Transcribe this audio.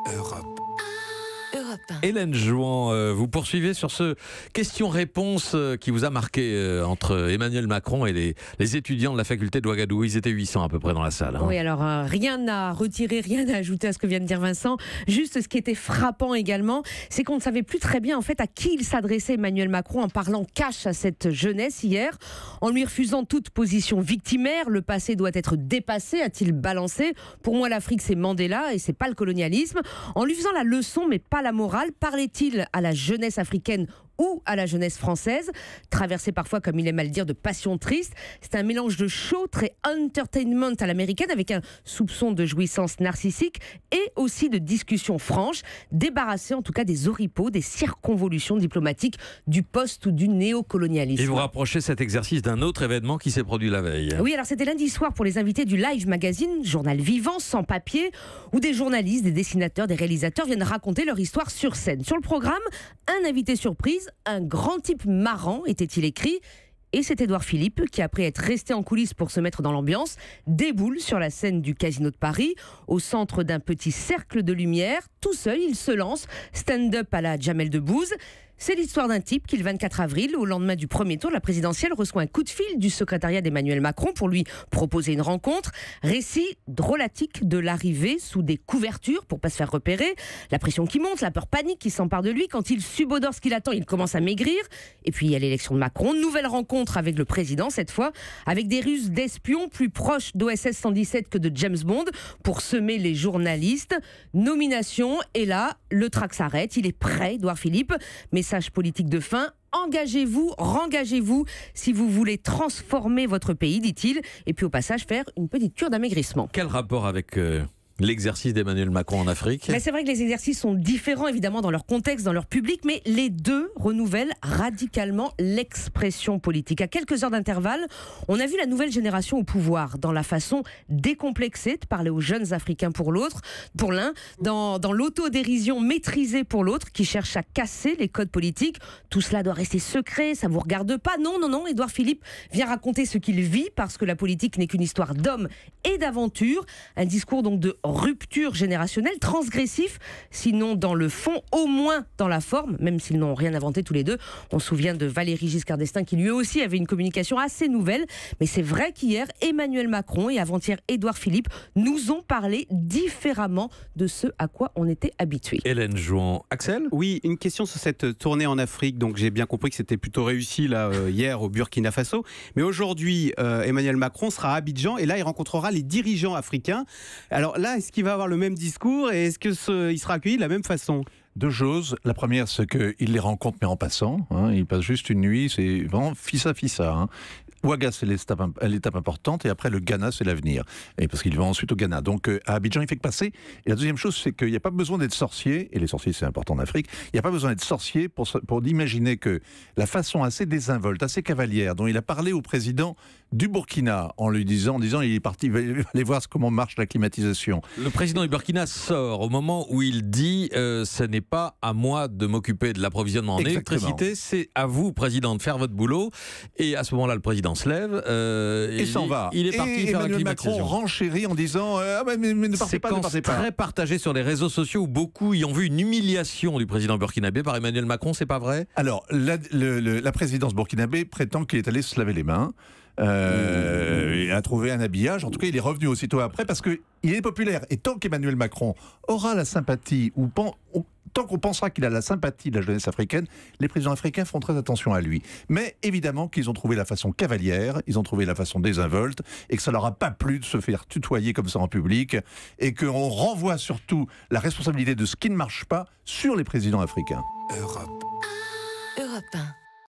Europe. Hélène Jouan, vous poursuivez sur ce question-réponse qui vous a marqué entre Emmanuel Macron et les étudiants de la faculté de Ouagadougou. Ils étaient 800 à peu près dans la salle. Oui, alors rien à retirer, rien à ajouter à ce que vient de dire Vincent. Juste ce qui était frappant également, c'est qu'on ne savait plus très bien en fait à qui il s'adressait Emmanuel Macron en parlant cash à cette jeunesse hier, en lui refusant toute position victimaire. Le passé doit être dépassé, a-t-il balancé. Pour moi, l'Afrique c'est Mandela et c'est pas le colonialisme. En lui faisant la leçon mais pas la morale, parlait-il à la jeunesse africaine ou à la jeunesse française, traversée parfois, comme il aime à le dire, de passion triste. C'est un mélange de show très entertainment à l'américaine, avec un soupçon de jouissance narcissique et aussi de discussion franche, débarrassée en tout cas des oripeaux, des circonvolutions diplomatiques du post ou du néocolonialisme. Et vous rapprochez cet exercice d'un autre événement qui s'est produit la veille. Oui, alors c'était lundi soir pour les invités du Live Magazine, journal vivant, sans papier, où des journalistes, des dessinateurs, des réalisateurs viennent raconter leur histoire sur scène. Sur le programme, un invité surprise, un grand type marrant, était-il écrit. Et c'est Édouard Philippe qui, après être resté en coulisses pour se mettre dans l'ambiance, déboule sur la scène du Casino de Paris, au centre d'un petit cercle de lumière. Tout seul, il se lance, stand-up à la Jamel Debbouze. C'est l'histoire d'un type qui, le 24 avril, au lendemain du premier tour de la présidentielle, reçoit un coup de fil du secrétariat d'Emmanuel Macron pour lui proposer une rencontre. Récit drôlatique de l'arrivée sous des couvertures pour pas se faire repérer. La pression qui monte, la peur panique qui s'empare de lui. Quand il subodore ce qu'il attend, il commence à maigrir. Et puis il y a l'élection de Macron. Nouvelle rencontre avec le président, cette fois, avec des ruses d'espions plus proches d'OSS 117 que de James Bond pour semer les journalistes. Nomination, et là, le trac s'arrête. Il est prêt, Édouard Philippe. Message politique de fin. Engagez-vous, rengagez-vous si vous voulez transformer votre pays, dit-il. Et puis au passage, faire une petite cure d'amaigrissement. Quel rapport avec l'exercice d'Emmanuel Macron en Afrique? Mais c'est vrai que les exercices sont différents évidemment dans leur contexte, dans leur public, mais les deux renouvellent radicalement l'expression politique. À quelques heures d'intervalle, on a vu la nouvelle génération au pouvoir dans la façon décomplexée de parler aux jeunes Africains pour l'un, dans l'autodérision maîtrisée pour l'autre, qui cherche à casser les codes politiques. Tout cela doit rester secret, ça vous regarde pas. Non, Édouard Philippe vient raconter ce qu'il vit parce que la politique n'est qu'une histoire d'hommes et d'aventure. Un discours donc de rupture générationnelle, transgressif, sinon dans le fond, au moins dans la forme, même s'ils n'ont rien inventé tous les deux. On se souvient de Valéry Giscard d'Estaing qui lui aussi avait une communication assez nouvelle, mais c'est vrai qu'hier, Emmanuel Macron et avant-hier Édouard Philippe nous ont parlé différemment de ce à quoi on était habitué. Hélène Jouan. Axel? Oui, une question sur cette tournée en Afrique. Donc j'ai bien compris que c'était plutôt réussi là hier au Burkina Faso. Mais aujourd'hui, Emmanuel Macron sera à Abidjan et là il rencontrera les dirigeants africains. Alors là, est-ce qu'il va avoir le même discours et est-ce qu'il sera accueilli de la même façon ? Deux choses. La première, c'est qu'il les rencontre, mais en passant. Il passe juste une nuit, c'est vraiment fissa. Ouaga, c'est l'étape importante, et après le Ghana, c'est l'avenir. Et parce qu'il va ensuite au Ghana. Donc à Abidjan, il fait que passer. Et la deuxième chose, c'est qu'il n'y a pas besoin d'être sorcier, et les sorciers, c'est important en Afrique, il n'y a pas besoin d'être sorcier pour imaginer que la façon assez désinvolte, assez cavalière, dont il a parlé au président du Burkina, en disant il est parti, il va aller voir comment marche la climatisation. Le président du Burkina sort au moment où il dit ce n'est pas à moi de m'occuper de l'approvisionnement en électricité, c'est à vous, président, de faire votre boulot. Et à ce moment-là, le président se lève et s'en va. Il est parti faire la climatisation. Macron renchérit en disant mais ne partez pas, ne partez pas. C'est très partagé sur les réseaux sociaux où beaucoup y ont vu une humiliation du président burkinabé par Emmanuel Macron, c'est pas vrai? Alors, la présidence burkinabé prétend qu'il est allé se laver les mains. Il a trouvé un habillage. En tout cas, il est revenu aussitôt après parce qu'il est populaire. Et tant qu'Emmanuel Macron aura la sympathie, tant qu'on pensera qu'il a la sympathie de la jeunesse africaine, les présidents africains feront très attention à lui. Mais évidemment qu'ils ont trouvé la façon cavalière, ils ont trouvé la façon désinvolte, et que ça leur a pas plu de se faire tutoyer comme ça en public, et qu'on renvoie surtout la responsabilité de ce qui ne marche pas sur les présidents africains. Europe. Europe 1.